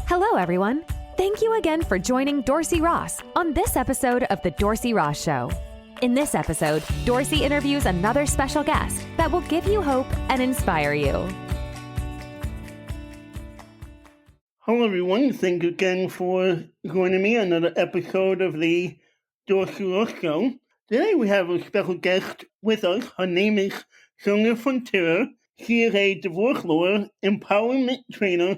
Hello, everyone. Thank you again for joining Dorsey Ross on this episode of The Dorsey Ross Show. In this episode, Dorsey interviews another special guest that will give you hope and inspire you. Hello, everyone. Thank you again for joining me on another episode of the Dorsey Ross Show. Today we have a special guest with us. Her name is Sonia Frontera. She is a divorce lawyer, empowerment trainer,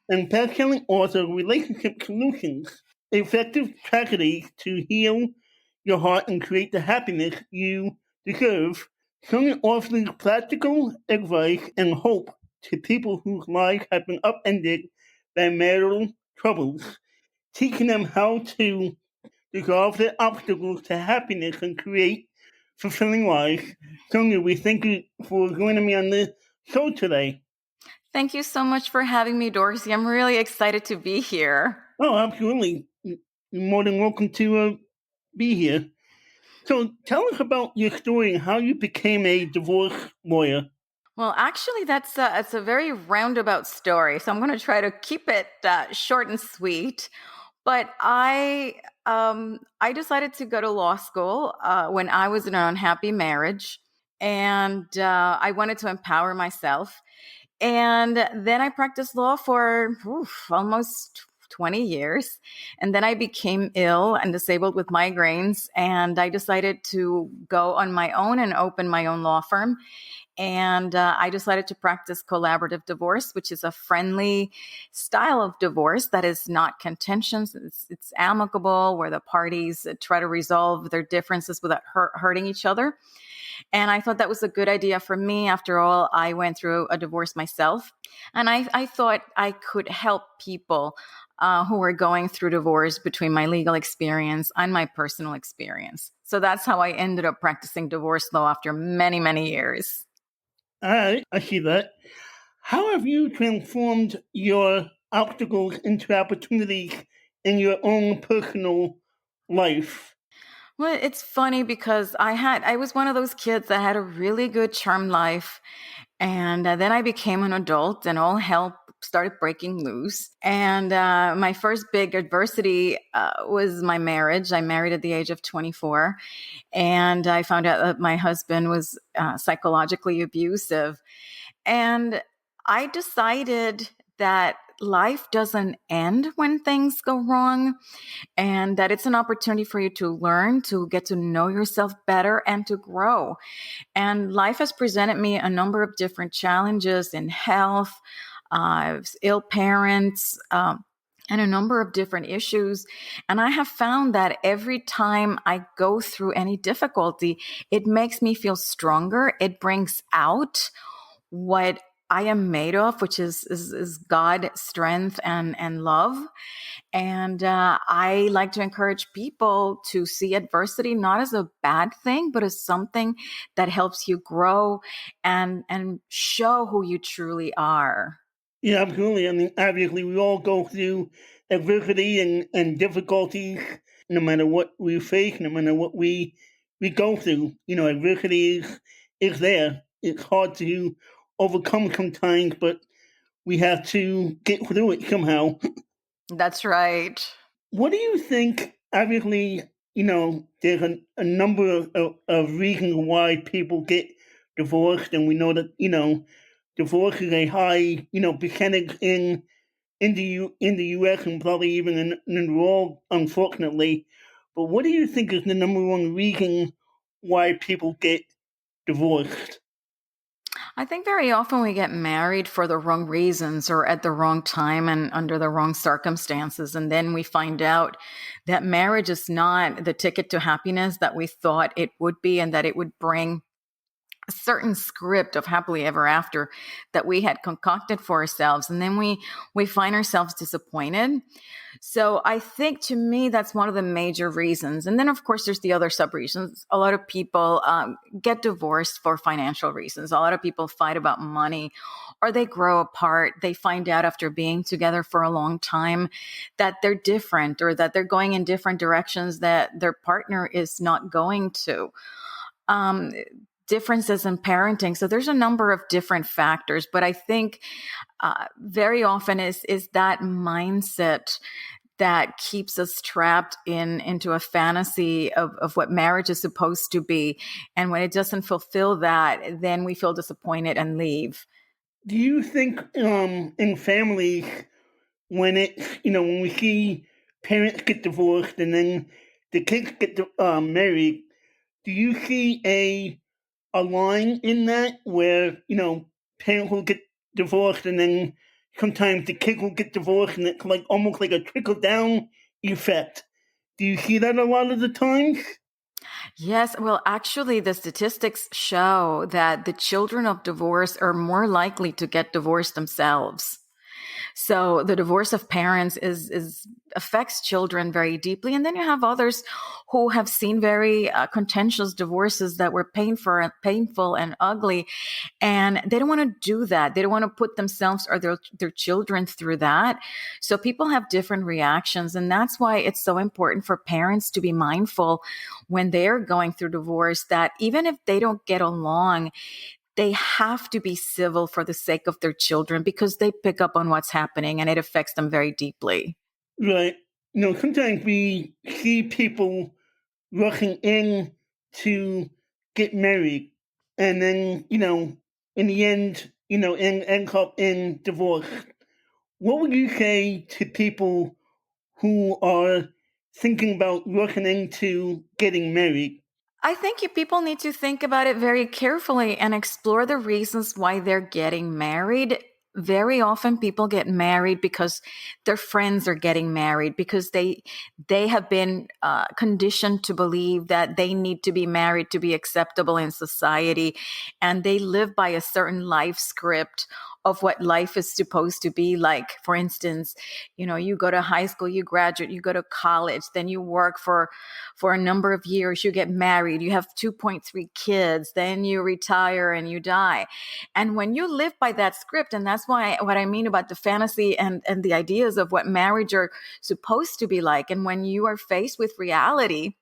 and best-selling author of Relationship Solutions, effective strategies to heal your heart and create the happiness you deserve. Sonia offers practical advice and hope to people whose lives have been upended by marital troubles, teaching them how to resolve their obstacles to happiness and create fulfilling lives. Sonia, we thank you for joining me on the show today. Thank you so much for having me, Dorsey. I'm really excited to be here. Oh, absolutely. You're more than welcome to be here. So tell us about your story and how you became a divorce lawyer. Well, actually, it's a very roundabout story, so I'm going to try to keep it short and sweet. But I decided to go to law school when I was in an unhappy marriage, and I wanted to empower myself. And then I practiced law for almost 20 years. And then I became ill and disabled with migraines. And I decided to go on my own and open my own law firm. And I decided to practice collaborative divorce, which is a friendly style of divorce that is not contentious. It's amicable, where the parties try to resolve their differences without hurting each other. And I thought that was a good idea for me. After all, I went through a divorce myself. And I thought I could help people who were going through divorce between my legal experience and my personal experience. So that's how I ended up practicing divorce law after many, many years. All right, I see that. How have you transformed your obstacles into opportunities in your own personal life? Well, it's funny because I was one of those kids that had a really good charm life. And then I became an adult and all hell started breaking loose. And my first big adversity was my marriage. I married at the age of 24. And I found out that my husband was psychologically abusive. And I decided that life doesn't end when things go wrong, and that it's an opportunity for you to learn, to get to know yourself better, and to grow. And life has presented me a number of different challenges in health, ill parents, and a number of different issues. And I have found that every time I go through any difficulty, it makes me feel stronger. It brings out what I am made of, which is God, strength, and love. And I like to encourage people to see adversity not as a bad thing, but as something that helps you grow and show who you truly are. Yeah, absolutely. I mean, obviously, we all go through adversity and difficulties, no matter what we face, no matter what we go through. You know, adversity is there. It's hard to overcome sometimes, but we have to get through it somehow. That's right. What do you think? Obviously, you know, there's a number of reasons why people get divorced, and we know that, you know, divorce is a high, you know, percentage in the U.S. and probably even in the world, unfortunately. But what do you think is the number one reason why people get divorced? I think very often we get married for the wrong reasons or at the wrong time and under the wrong circumstances. And then we find out that marriage is not the ticket to happiness that we thought it would be, and that it would bring a certain script of happily ever after that we had concocted for ourselves. And then we find ourselves disappointed. So I think, to me, that's one of the major reasons. And then, of course, there's the other sub reasons. A lot of people get divorced for financial reasons. A lot of people fight about money, or they grow apart. They find out after being together for a long time that they're different, or that they're going in different directions that their partner is not going to. differences in parenting. So there's a number of different factors, but I think very often is that mindset that keeps us trapped into a fantasy of what marriage is supposed to be. And when it doesn't fulfill that, then we feel disappointed and leave. Do you think in families when when we see parents get divorced and then the kids get married, do you see a line in that where parents will get divorced and then sometimes the kid will get divorced and it's like almost like a trickle down effect? Do you see that a lot of the times? Yes, well, actually, the statistics show that the children of divorce are more likely to get divorced themselves. So the divorce of parents is affects children very deeply, and then you have others who have seen very contentious divorces that were painful and ugly, and they don't want to do that. They don't want to put themselves or their children through that. So people have different reactions, and that's why it's so important for parents to be mindful when they're going through divorce that even if they don't get along, they have to be civil for the sake of their children because they pick up on what's happening and it affects them very deeply. Right. Sometimes we see people rushing in to get married and then, in the end, end up in divorce. What would you say to people who are thinking about rushing into getting married? I think people need to think about it very carefully and explore the reasons why they're getting married. Very often people get married because their friends are getting married because they have been conditioned to believe that they need to be married to be acceptable in society, and they live by a certain life script of what life is supposed to be like. For instance, you go to high school, you graduate, you go to college, then you work for a number of years, you get married, you have 2.3 kids, then you retire and you die. And when you live by that script, and that's why what I mean about the fantasy and the ideas of what marriage are supposed to be like, and when you are faced with reality,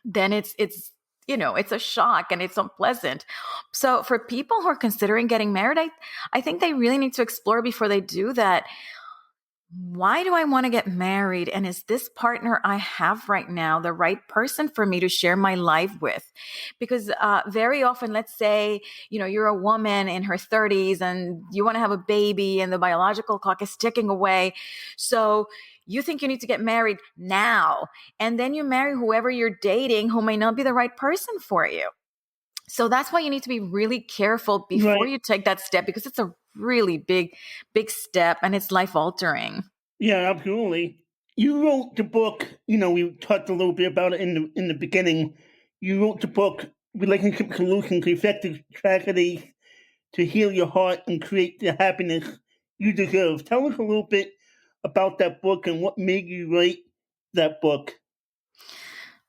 then it's a shock and it's unpleasant. So for people who are considering getting married, I think they really need to explore before they do that. Why do I want to get married? And is this partner I have right now the right person for me to share my life with? Because very often, let's say, you're a woman in her 30s and you want to have a baby and the biological clock is ticking away. So you think you need to get married now. And then you marry whoever you're dating who may not be the right person for you. So that's why you need to be really careful before Right. you take that step, because it's a really big step and it's life altering. Yeah, absolutely. You wrote the book, we talked a little bit about it in the beginning. You wrote the book Relationship Solutions to Effective Tragedies to Heal Your Heart and Create the Happiness You Deserve. Tell us a little bit about that book and what made you write that book.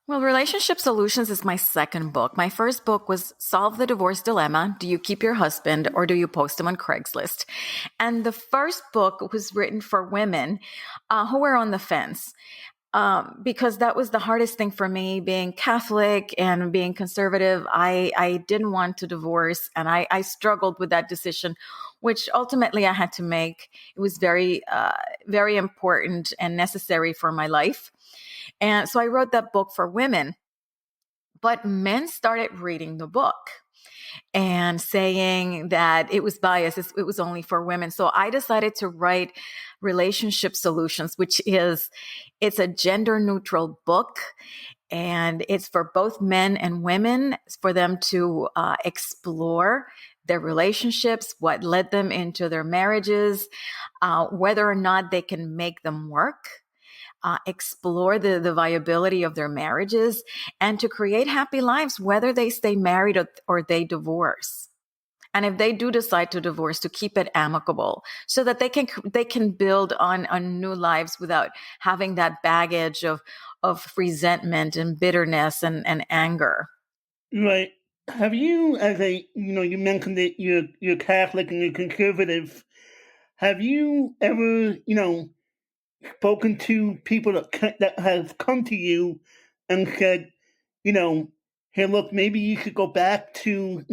Well, Relationship Solutions is my second book. My first book was Solve the Divorce Dilemma. Do you keep your husband or do you post him on Craigslist? And the first book was written for women who were on the fence. Because that was the hardest thing for me, being Catholic and being conservative. I didn't want to divorce, and I struggled with that decision, which ultimately I had to make. It was very important and necessary for my life. And so I wrote that book for women, but men started reading the book and saying that it was biased. It was only for women. So I decided to write Relationship Solutions, it's a gender neutral book. And it's for both men and women, for them to explore their relationships, what led them into their marriages, whether or not they can make them work. Explore the viability of their marriages, and to create happy lives, whether they stay married or they divorce. And if they do decide to divorce, to keep it amicable so that they can build on new lives without having that baggage of resentment and bitterness and anger. Right. Have you, as you mentioned that you're Catholic and you're conservative, have you ever, spoken to people that have come to you and said, you know, hey, look, maybe you could go back to,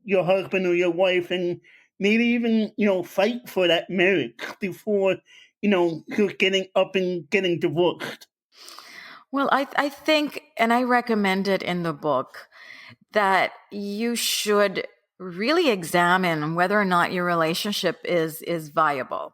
your husband or your wife and maybe even, fight for that marriage before, you're getting up and getting divorced. Well, I think, and I recommend it in the book, that you should really examine whether or not your relationship is viable,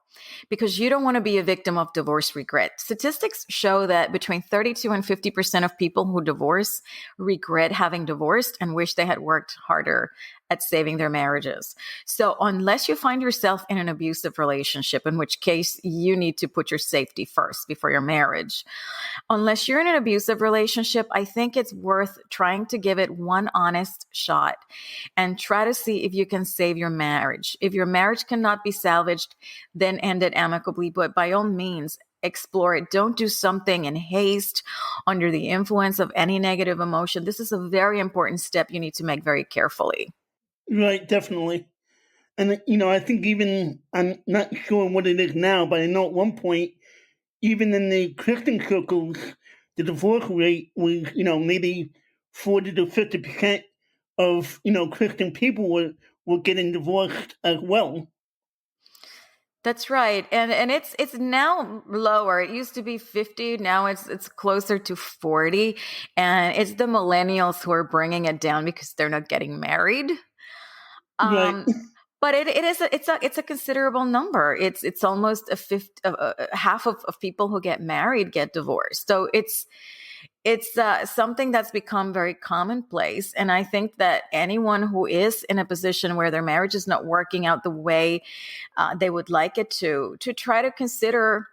because you don't want to be a victim of divorce regret. Statistics show that between 32 and 50% of people who divorce regret having divorced and wish they had worked harder at saving their marriages. So unless you find yourself in an abusive relationship, in which case you need to put your safety first before your marriage, unless you're in an abusive relationship, I think it's worth trying to give it one honest shot and try to see if you can save your marriage. If your marriage cannot be salvaged, then end it amicably. But by all means, explore it. Don't do something in haste under the influence of any negative emotion. This is a very important step you need to make very carefully. Right, definitely. And, I think even, I'm not sure what it is now, but I know at one point, even in the Christian circles, the divorce rate was, maybe 40 to 50% of, Christian people were getting divorced as well. That's right. And it's now lower. It used to be 50, now it's closer to 40, and it's the millennials who are bringing it down because they're not getting married. Right. But it's a considerable number. It's almost a fifth, half of people who get married get divorced. So it's something that's become very commonplace. And I think that anyone who is in a position where their marriage is not working out the way they would like it to try to consider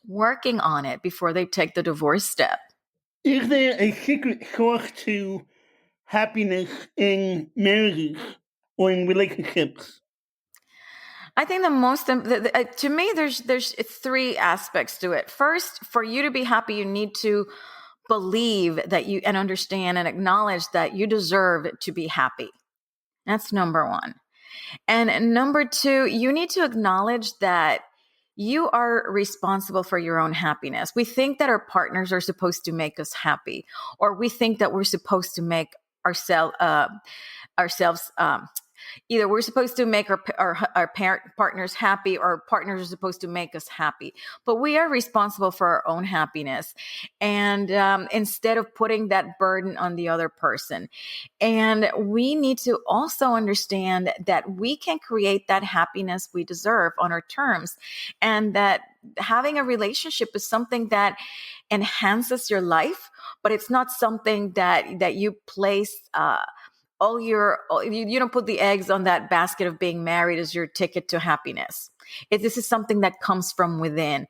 working on it before they take the divorce step. Is there a secret source to happiness in marriages or in relationships? I think to me, there's it's three aspects to it. First, for you to be happy, you need to believe that you and understand and acknowledge that you deserve to be happy. That's number one. And number two, you need to acknowledge that you are responsible for your own happiness. We think that our partners are supposed to make us happy, or we think that we're supposed to make ourselves either we're supposed to make our parent partners happy, or partners are supposed to make us happy. But we are responsible for our own happiness, and instead of putting that burden on the other person. And we need to also understand that we can create that happiness we deserve on our terms, and that having a relationship is something that enhances your life, but it's not something that you place you don't put the eggs on that basket of being married as your ticket to happiness. This is something that comes from within.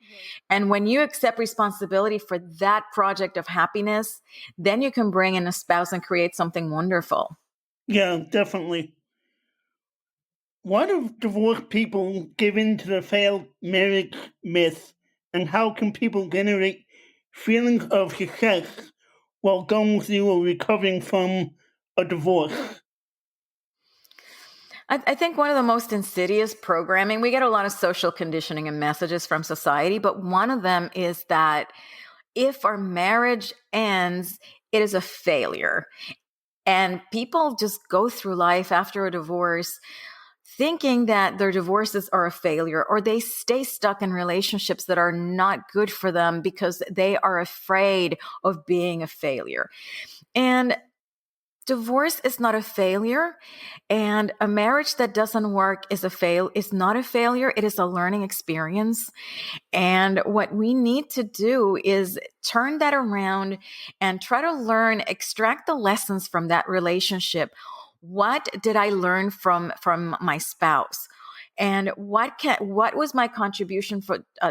And when you accept responsibility for that project of happiness, then you can bring in a spouse and create something wonderful. Yeah, definitely. Why do divorced people give in to the failed marriage myth, and how can people generate feelings of success while going through or recovering from a divorce? I think one of the most insidious programming, we get a lot of social conditioning and messages from society, but one of them is that if our marriage ends, it is a failure. And people just go through life after a divorce thinking that their divorces are a failure, or they stay stuck in relationships that are not good for them because they are afraid of being a failure. And divorce is not a failure, and a marriage that doesn't work is not a failure. It is a learning experience. And what we need to do is turn that around and try to extract the lessons from that relationship. What did I learn from my spouse? And what was my contribution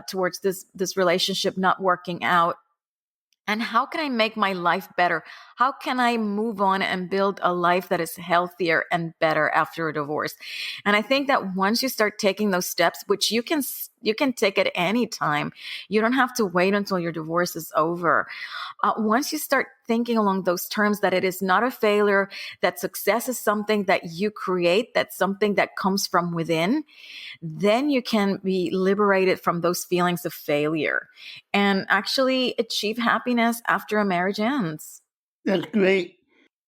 towards this relationship not working out? And how can I make my life better? How can I move on and build a life that is healthier and better after a divorce? And I think that once you start taking those steps, which you can take at any time, you don't have to wait until your divorce is over. Once you start thinking along those terms, that it is not a failure, that success is something that you create, that's something that comes from within, then you can be liberated from those feelings of failure and actually achieve happiness after a marriage ends. That's great.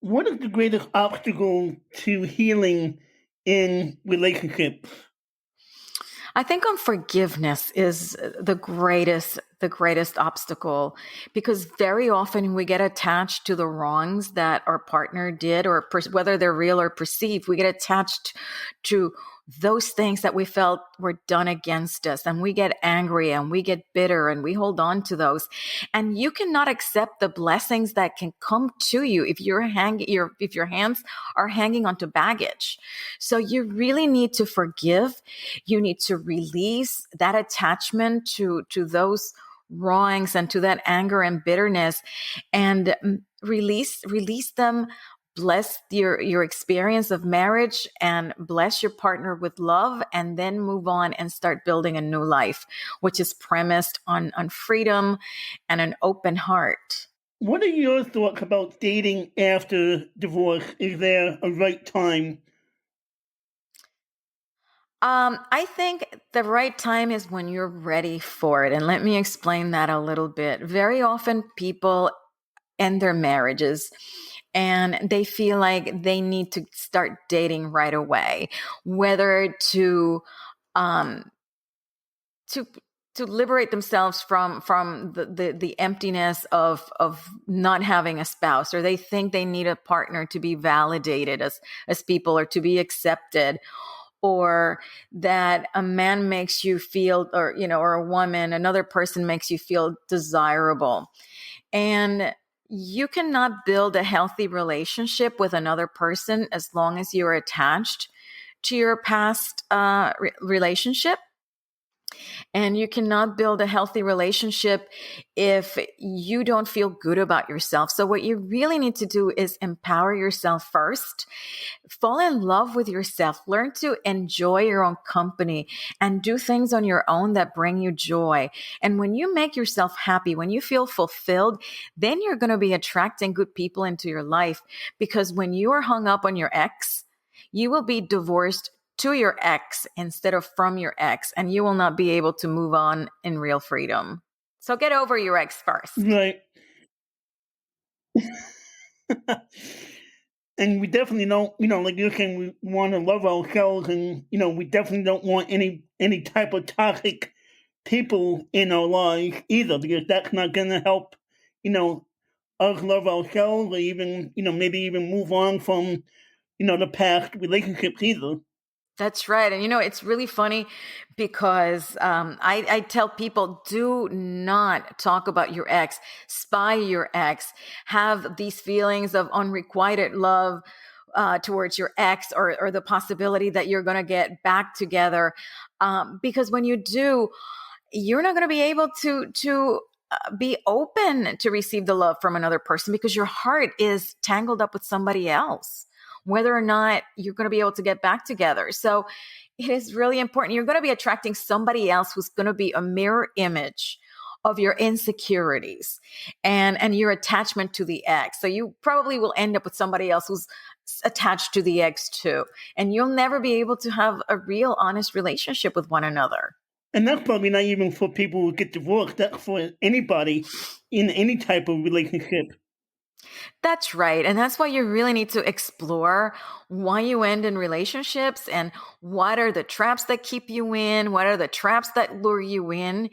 What is the greatest obstacle to healing in relationships? I think unforgiveness is the greatest obstacle, because very often we get attached to the wrongs that our partner did, or whether they're real or perceived. We get attached to those things that we felt were done against us, and we get angry and we get bitter and we hold on to those. And you cannot accept the blessings that can come to you if if your hands are hanging onto baggage. So you really need to forgive. You need to release that attachment to those wrongs and to that anger and bitterness, and release them. Bless your experience of marriage and bless your partner with love, and then move on and start building a new life, which is premised on freedom and an open heart. What are your thoughts about dating after divorce? Is there a right time? I think the right time is when you're ready for it. And let me explain that a little bit. Very often people end their marriages and they feel like they need to start dating right away, whether um, to to liberate themselves from the emptiness of not having a spouse, or they think they need a partner to be validated as people, or to be accepted, or that a man makes you feel, or a woman, another person makes you feel desirable. And you cannot build a healthy relationship with another person as long as you're attached to your past relationship. And you cannot build a healthy relationship if you don't feel good about yourself. So what you really need to do is empower yourself first. Fall in love with yourself. Learn to enjoy your own company and do things on your own that bring you joy. And when you make yourself happy, when you feel fulfilled, then you're going to be attracting good people into your life. Because when you are hung up on your ex, you will be divorced to your ex instead of from your ex, and you will not be able to move on in real freedom. So get over your ex first. Right. And we definitely don't, like you're saying, we want to love ourselves, and we definitely don't want any type of toxic people in our lives either, because that's not going to help, you know, us love ourselves, or even, maybe even move on from, the past relationships either. That's right. And it's really funny because I tell people, do not talk about your ex, spy your ex, have these feelings of unrequited love towards your ex, or the possibility that you're going to get back together. Because when you do, you're not going to be able to be open to receive the love from another person, because your heart is tangled up with somebody else, whether or not you're going to be able to get back together. So it is really important. You're going to be attracting somebody else who's going to be a mirror image of your insecurities and your attachment to the ex. So you probably will end up with somebody else who's attached to the ex too. And you'll never be able to have a real honest relationship with one another. And that's probably not even for people who get divorced. That's for anybody in any type of relationship. That's right. And that's why you really need to explore why you end in relationships, and what are the traps that keep you in, what are the traps that lure you in.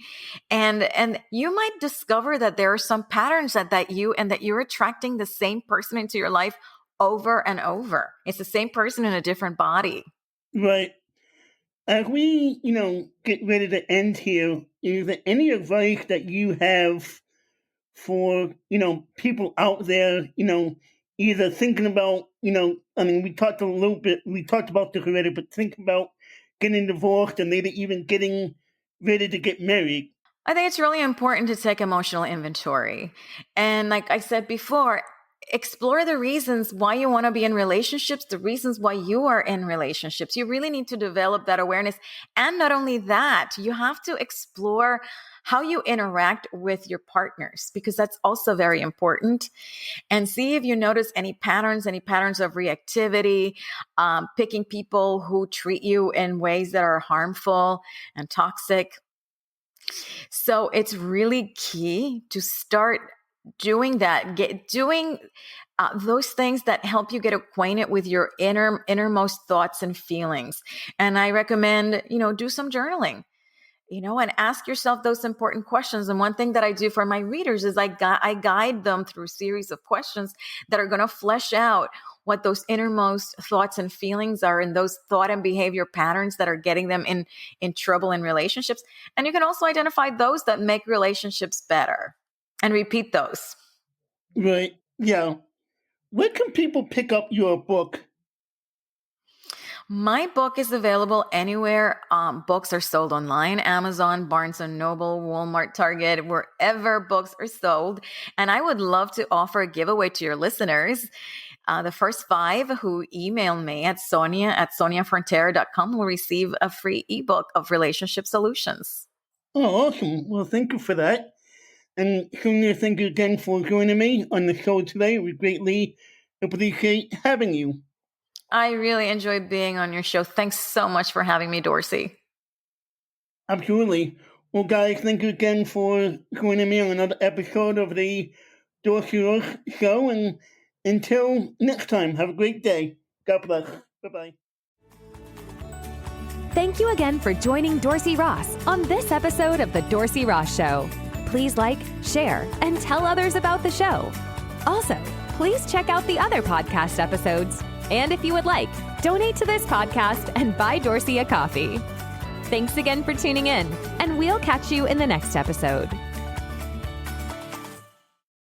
And you might discover that there are some patterns that you're attracting the same person into your life over and over. It's the same person in a different body. Right. As we, get ready to end here, is there any advice that you have for, people out there, either thinking about, we talked about this already, but think about getting divorced, and maybe even getting ready to get married? I think it's really important to take emotional inventory. And like I said before, explore the reasons why you want to be in relationships, the reasons why you are in relationships. You really need to develop that awareness. And not only that, you have to explore how you interact with your partners, because that's also very important. And see if you notice any patterns of reactivity, picking people who treat you in ways that are harmful and toxic. So it's really key to start doing that, doing those things that help you get acquainted with your innermost thoughts and feelings. And I recommend, do some journaling, and ask yourself those important questions. And one thing that I do for my readers is I guide them through a series of questions that are going to flesh out what those innermost thoughts and feelings are, and those thought and behavior patterns that are getting them in trouble in relationships. And you can also identify those that make relationships better and repeat those. Right. Yeah. Where can people pick up your book? My book is available anywhere books are sold online: Amazon, Barnes & Noble, Walmart, Target, wherever books are sold. And I would love to offer a giveaway to your listeners. The first 5 who email me at Sonia@soniafrontera.com will receive a free ebook of relationship solutions. Oh, awesome. Well, thank you for that. And Sonia, thank you again for joining me on the show today. We greatly appreciate having you. I really enjoyed being on your show. Thanks so much for having me, Dorsey. Absolutely. Well, guys, thank you again for joining me on another episode of the Dorsey Ross Show. And until next time, have a great day. God bless. Bye-bye. Thank you again for joining Dorsey Ross on this episode of The Dorsey Ross Show. Please like, share, and tell others about the show. Also, please check out the other podcast episodes. And if you would like, donate to this podcast and buy Dorsey a coffee. Thanks again for tuning in, and we'll catch you in the next episode.